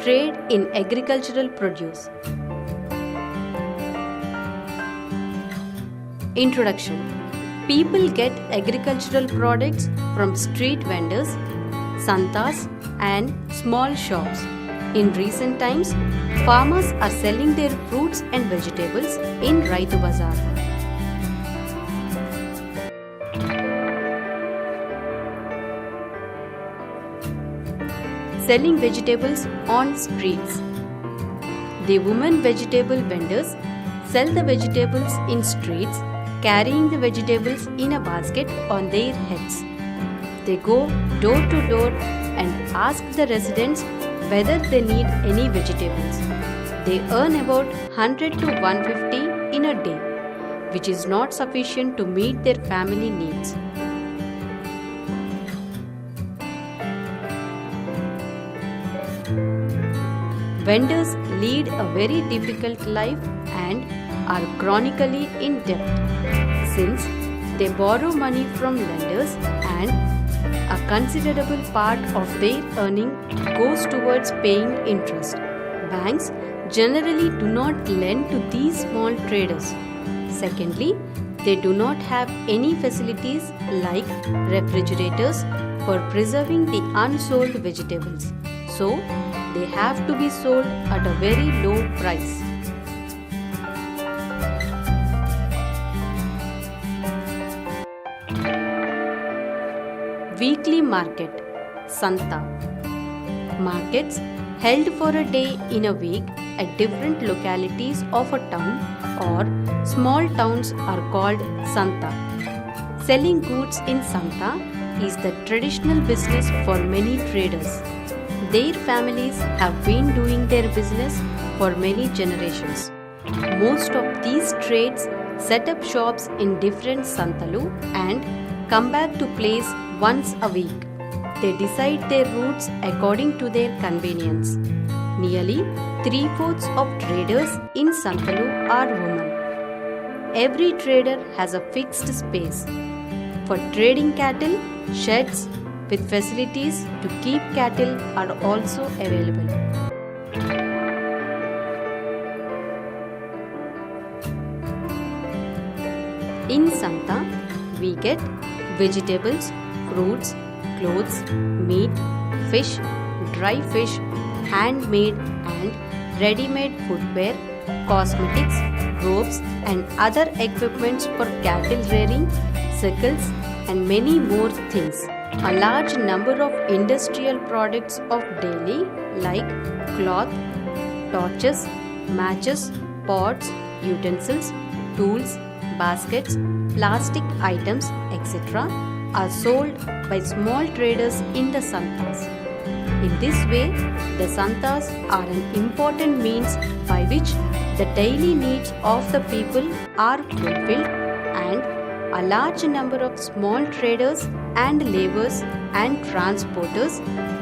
Trade in agricultural produce. Introduction. People get agricultural products from street vendors, santas, and small shops. In recent times, farmers are selling their fruits and vegetables in Raitu Bazaar. Selling vegetables on streets. The women vegetable vendors sell the vegetables in streets, carrying the vegetables in a basket on their heads. They go door to door and ask the residents whether they need any vegetables. They earn about 100 to 150 in a day, which is not sufficient to meet their family needs. Vendors lead a very difficult life and are chronically in debt, since they borrow money from lenders and a considerable part of their earning goes towards paying interest. Banks generally do not lend to these small traders. Secondly, they do not have any facilities like refrigerators for preserving the unsold vegetables. So, they have to be sold at a very low price. Weekly market, Santa. Markets held for a day in a week at different localities of a town or small towns are called Santa. Selling goods in Santa is the traditional business for many traders. Their families have been doing their business for many generations. Most of these trades set up shops in different Santalu and come back to place once a week. They decide their routes according to their convenience. Nearly 3/4 of traders in Santalu are women. Every trader has a fixed space. For trading cattle, sheds with facilities to keep cattle are also available. In Santa, we get vegetables, fruits, clothes, meat, fish, dry fish, handmade and ready-made footwear, cosmetics, robes and other equipments for cattle rearing, sickles and many more things. A large number of industrial products of daily like cloth, torches, matches, pots, utensils, tools, baskets, plastic items, etc. are sold by small traders in the Santas. In this way, the Santas are an important means by which the daily needs of the people are fulfilled and a large number of small traders and laborers and transporters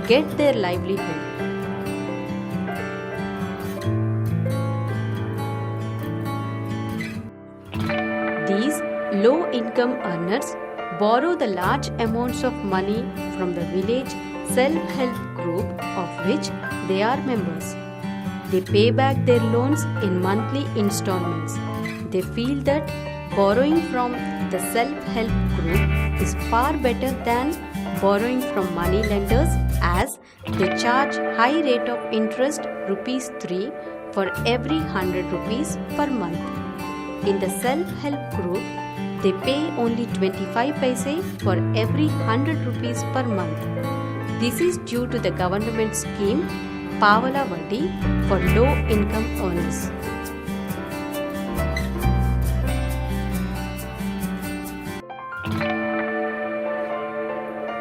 get their livelihood. These low-income earners borrow the large amounts of money from the village self-help group of which they are members. They pay back their loans in monthly installments. They feel that borrowing from the self-help group is far better than borrowing from money lenders as they charge high rate of interest rupees 3 for every 100 rupees per month. In the self-help group, they pay only 25 paise for every 100 rupees per month. This is due to the government scheme Pavala Vadi for low-income earners.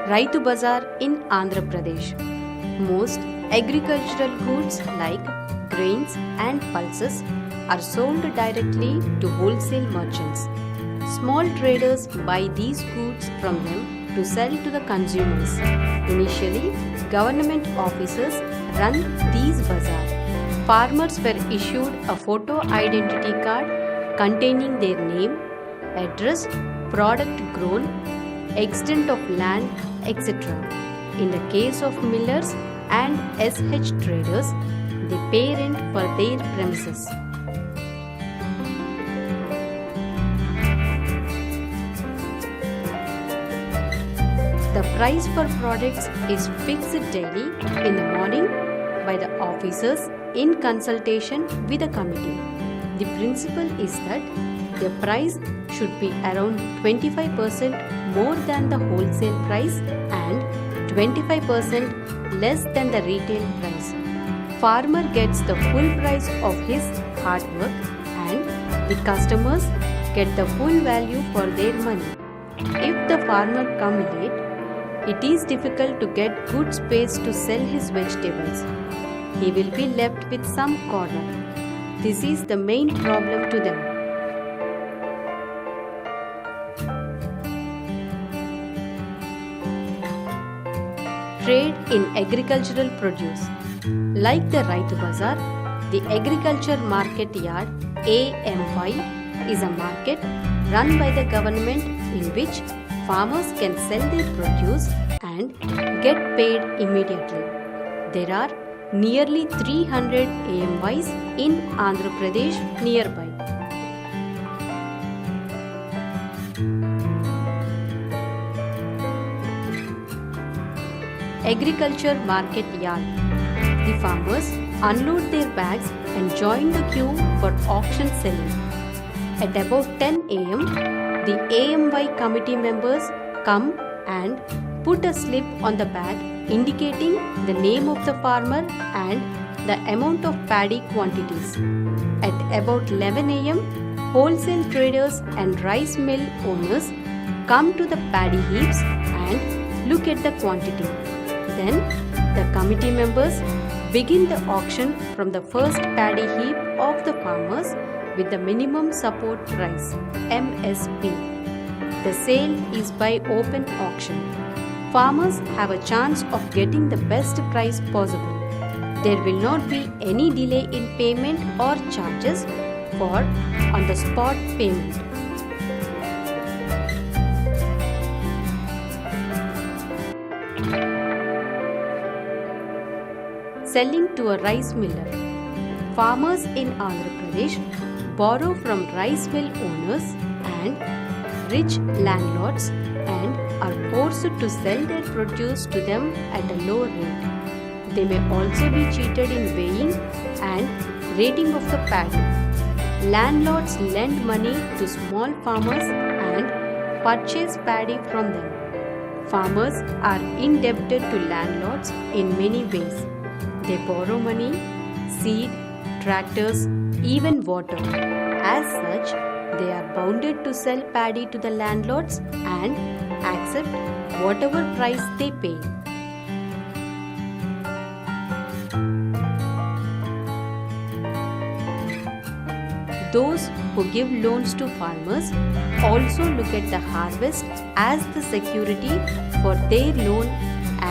Raitu Bazaar in Andhra Pradesh. Most agricultural goods like grains and pulses are sold directly to wholesale merchants. Small traders buy these goods from them to sell to the consumers. Initially, government officers run these bazaars. Farmers were issued a photo identity card containing their name, address, product grown, extent of land, etc. In the case of millers, and SH traders, they pay rent for their premises. The price for products is fixed daily in the morning by the officers in consultation with the committee. The principle is that the price should be around 25% more than the wholesale price and 25% less than the retail price. Farmer gets the full price of his hard work and the customers get the full value for their money. If the farmer comes late, it is difficult to get good space to sell his vegetables. He will be left with some corner. This is the main problem to them. Trade in agricultural produce. Like the Raitu Bazaar, the Agriculture Market Yard AMY is a market run by the government in which farmers can sell their produce and get paid immediately. There are nearly 300 AMYs in Andhra Pradesh nearby. Agriculture Market Yard. The farmers unload their bags and join the queue for auction selling. At about 10 am, the AMY committee members come and put a slip on the bag indicating the name of the farmer and the amount of paddy quantities. At about 11 am, wholesale traders and rice mill owners come to the paddy heaps and look at the quantity. Then the committee members begin the auction from the first paddy heap of the farmers with the minimum support price MSP. The sale is by open auction. Farmers have a chance of getting the best price possible. There will not be any delay in payment or charges for on-the-spot payment. Selling to a rice miller. Farmers in Andhra Pradesh borrow from rice mill owners and rich landlords and are forced to sell their produce to them at a low rate. They may also be cheated in weighing and rating of the paddy. Landlords lend money to small farmers and purchase paddy from them. Farmers are indebted to landlords in many ways. They borrow money, seed, tractors, even water. As such, they are bounded to sell paddy to the landlords and accept whatever price they pay. Those who give loans to farmers also look at the harvest as the security for their loan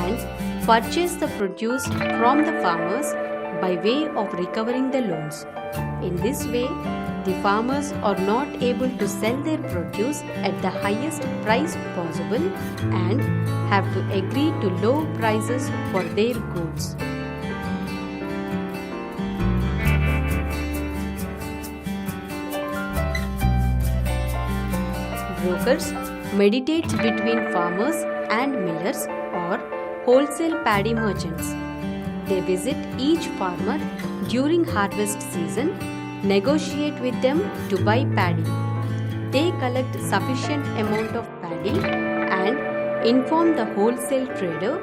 and purchase the produce from the farmers by way of recovering the loans. In this way, the farmers are not able to sell their produce at the highest price possible and have to agree to low prices for their goods. Brokers mediate between farmers and millers or wholesale paddy merchants. They visit each farmer during harvest season, negotiate with them to buy paddy. They collect sufficient amount of paddy and inform the wholesale trader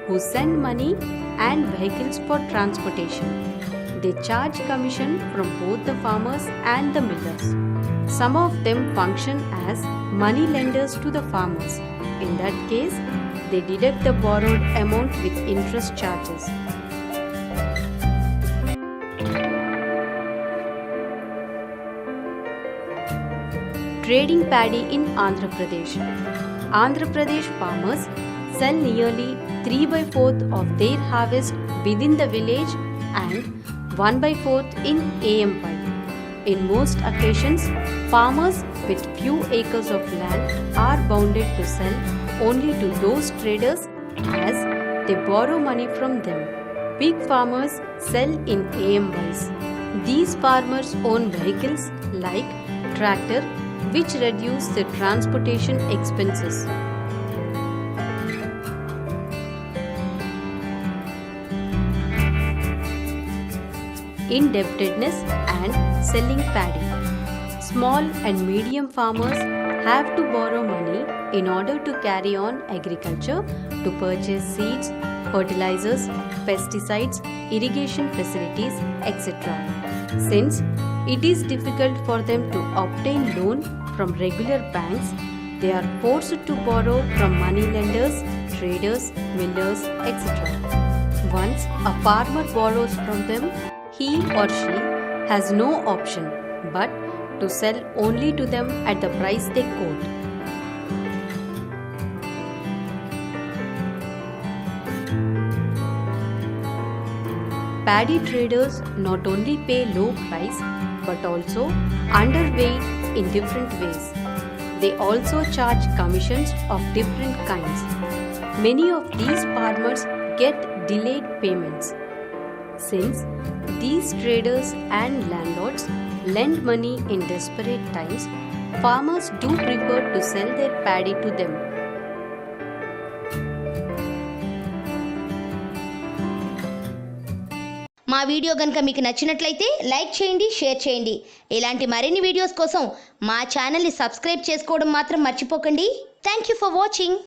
who send money and vehicles for transportation. They charge commission from both the farmers and the millers. Some of them function as money lenders to the farmers. In that case, they deduct the borrowed amount with interest charges. Trading paddy in Andhra Pradesh. Andhra Pradesh farmers sell nearly 3/4 of their harvest within the village and 1/4 in AMY. In most occasions, farmers with few acres of land are bounded to sell only to those traders as they borrow money from them. Pig farmers sell in AMYs. These farmers own vehicles like tractor, which reduce the transportation expenses. Indebtedness and selling paddy. Small and medium farmers have to borrow money in order to carry on agriculture, to purchase seeds, fertilizers, pesticides, irrigation facilities, etc. Since it is difficult for them to obtain loan from regular banks, they are forced to borrow from money lenders, traders, millers, etc. Once a farmer borrows from them, he or she has no option but to sell only to them at the price they quote. Paddy traders not only pay low price but also underweight in different ways. They also charge commissions of different kinds. Many of these farmers get delayed payments. Since these traders and landlords lend money in desperate times, farmers do prefer to sell their paddy to them. మా video గనుక మీకు నచ్చినట్లయితే like చేయండి, share చేయండి. ఇలాంటి మరిన్ని videos కోసం మా ఛానల్ని సబ్స్క్రైబ్ చేసుకోవడం మాత్రం మర్చిపోకండి. Thank you for watching.